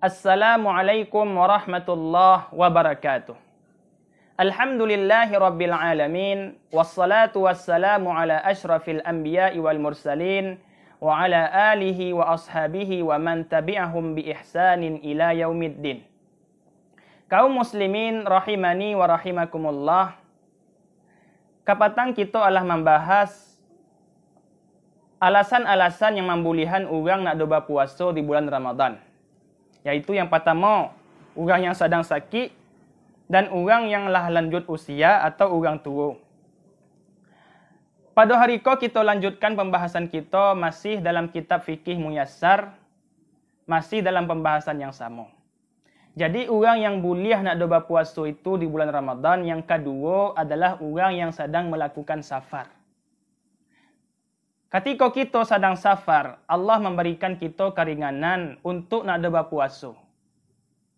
Assalamualaikum warahmatullahi wabarakatuh. Alhamdulillahi rabbil alamin. Wassalatu wassalamu ala ashrafil anbiya'i wal mursalin. Wa ala alihi wa ashabihi wa man tabi'ahum bi ihsanin ila yaumiddin. Kaum muslimin rahimani wa rahimakumullah. Kapatang kita adalah membahas alasan-alasan yang membulihan orang nak doba puasa di bulan Ramadan. Yaitu yang pertama, orang yang sedang sakit dan orang yang lah lanjut usia atau orang tua. Pada hari ko kita lanjutkan pembahasan kita masih dalam kitab fikih muyassar, masih dalam pembahasan yang sama. Jadi orang yang boleh nak doba puasa itu di bulan Ramadan, yang kedua adalah orang yang sedang melakukan safar. Ketika kita sedang safar, Allah memberikan kita keringanan untuk nak doba puasa.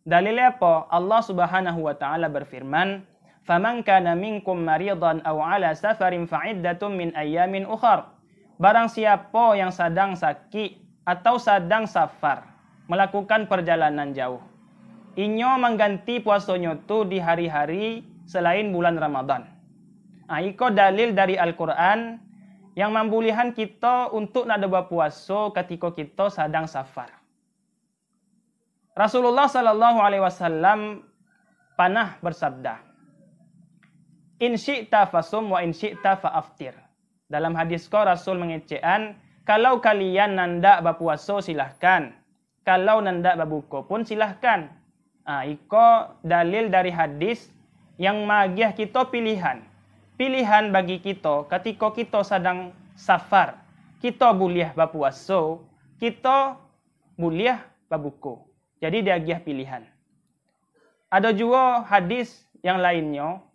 Dalilnya apa? Allah Subhanahu wa taala berfirman, "Faman kana minkum maridan aw ala safarin fa'iddatun min ayyamin ukhar." Barang siapa yang sedang sakit atau sedang safar, melakukan perjalanan jauh, inyo mengganti puasanya tu di hari-hari selain bulan Ramadan. Iko dalil dari Al-Quran yang membulihan kita untuk nak doba puasa ketika kita sedang safar. Rasulullah sallallahu alaihi wasallam pernah bersabda, "In syi'ta fasum wa in syi'ta fa'aftir." Dalam hadis ko Rasul mengecekan, kalau kalian nandak berpuasa silahkan, kalau nandak berbuka pun silahkan. Iko dalil dari hadis yang magiah kita pilihan. Pilihan bagi kita ketika kita sedang safar, kita boleh berpuasa, kita boleh berbuka. Jadi dia agih pilihan. Ada juga hadis yang lainnya.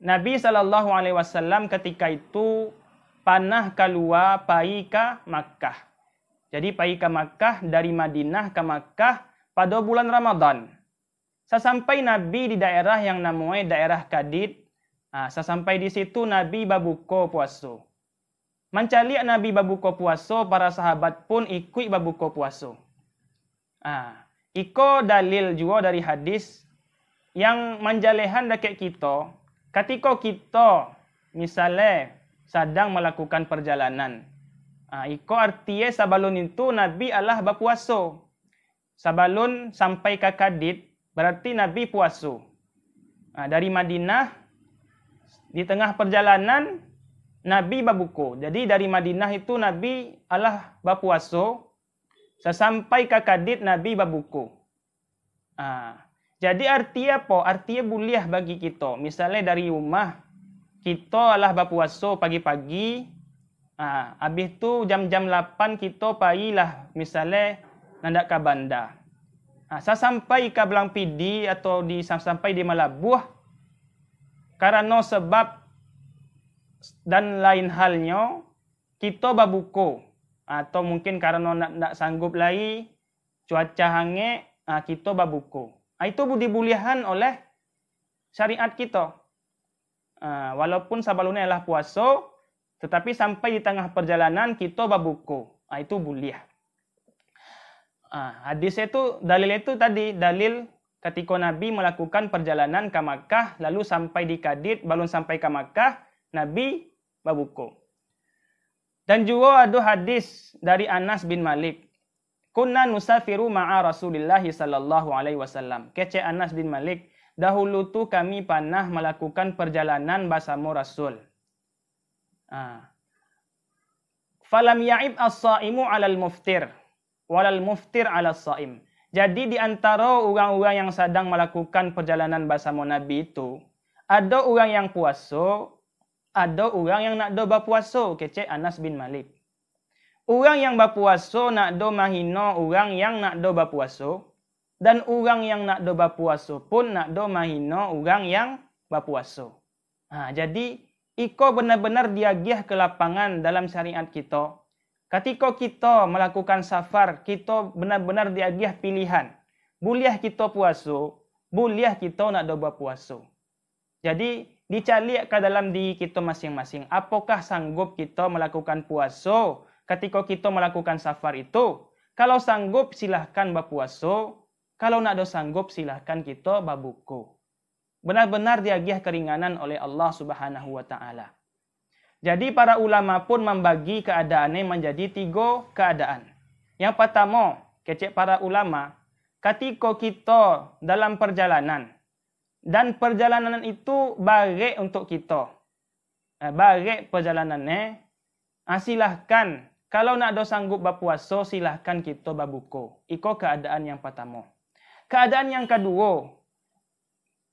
Nabi SAW ketika itu panah keluar pergi ke Makkah. Jadi pergi ke Makkah, dari Madinah ke Makkah pada bulan Ramadan. Sesampai Nabi di daerah yang namanya daerah Kadid, sesampai di situ Nabi berbuka puasa. Mencari Nabi berbuka puasa, para sahabat pun ikut berbuka puasa. Iko dalil juga dari hadis yang menjalehan dekat kita, ketika kita misalnya sedang melakukan perjalanan. Iko artinya sebelum itu Nabi Allah berpuasa. Sebelum sampai ke Kadid, berarti Nabi puasa. Dari Madinah, di tengah perjalanan, Nabi berbuka. Jadi dari Madinah itu Nabi Allah berpuasa. Sesampai ke Kadid, Nabi berbuka. Jadi artinya apa? Artinya boleh bagi kita. Misalnya dari rumah, kita Allah berpuasa pagi-pagi. Habis tu jam-jam 8 kita pergilah misalnya nandak ke bandar. Sesampai ke Belang Pidi atau sampai di Malabuh, karena sebab dan lain halnya, kita berbuka. Atau mungkin karena nak sanggup lagi, cuaca hangat, kita berbuka. Itu dibolehan oleh syariat kita. Walaupun sebelumnya adalah puasa, tetapi sampai di tengah perjalanan kita berbuka. Itu boleh. Hadis itu, dalil itu tadi, dalil ketika Nabi melakukan perjalanan ke Makkah, lalu sampai di Kadid, belum sampai ke Makkah, Nabi berbuka. Dan juga ada hadis dari Anas bin Malik. Kunna nusafiru ma'a Rasulillah sallallahu alaihi wasallam. Kece Anas bin Malik, dahulu tu kami pernah melakukan perjalanan bersama Rasul. Falam ya'ib as-saimu 'alal muftir, walal muftir 'alas saim. Jadi di antara orang-orang yang sedang melakukan perjalanan bersama Nabi itu, ada orang yang puasa, ada orang yang nak do berpuasa, kece Anas bin Malik. Orang yang berpuasa nak do mahina orang yang nak do berpuasa, dan orang yang nak do berpuasa pun nak do mahina orang yang berpuasa. Jadi iko benar-benar diagih ke lapangan dalam syariat kita. Ketika kita melakukan safar, kita benar-benar diagih pilihan. Boleh kita puasa, boleh kita nak do berpuasa. Jadi dicalik ke dalam diri kita masing-masing. Apakah sanggup kita melakukan puasa ketika kita melakukan safar itu? Kalau sanggup silahkan berpuasa. Kalau nak do sanggup silahkan kita berbuku. Benar-benar diagih keringanan oleh Allah Subhanahu wa taala. Jadi para ulama pun membagi keadaannya menjadi 3 keadaan. Yang pertama, kecek para ulama, ketika kita dalam perjalanan dan perjalanan itu baik untuk kita. Baik perjalanannya, silahkan kalau nak do sanggup berpuasa silahkan kita berbuka. Iko keadaan yang pertama. Keadaan yang kedua,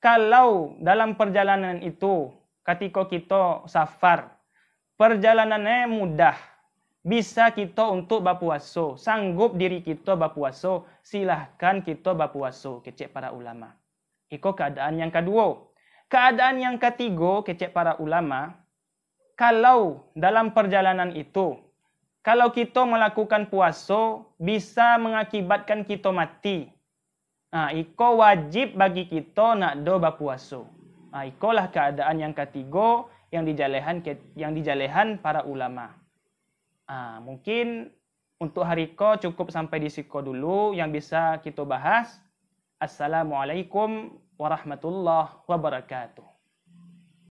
kalau dalam perjalanan itu ketika kita safar, perjalanannya mudah, bisa kita untuk berpuasa, sanggup diri kita berpuasa, silahkan kita berpuasa, kecek para ulama. Iko keadaan yang kedua. Keadaan yang ketiga, kecek para ulama, kalau dalam perjalanan itu, kalau kita melakukan puasa, bisa mengakibatkan kita mati. Iko wajib bagi kita nak do berpuasa. Ikolah keadaan yang ketiga yang dijalehan para ulama. Mungkin untuk hari ko cukup sampai di siko dulu yang bisa kita bahas. Assalamualaikum warahmatullahi wabarakatuh.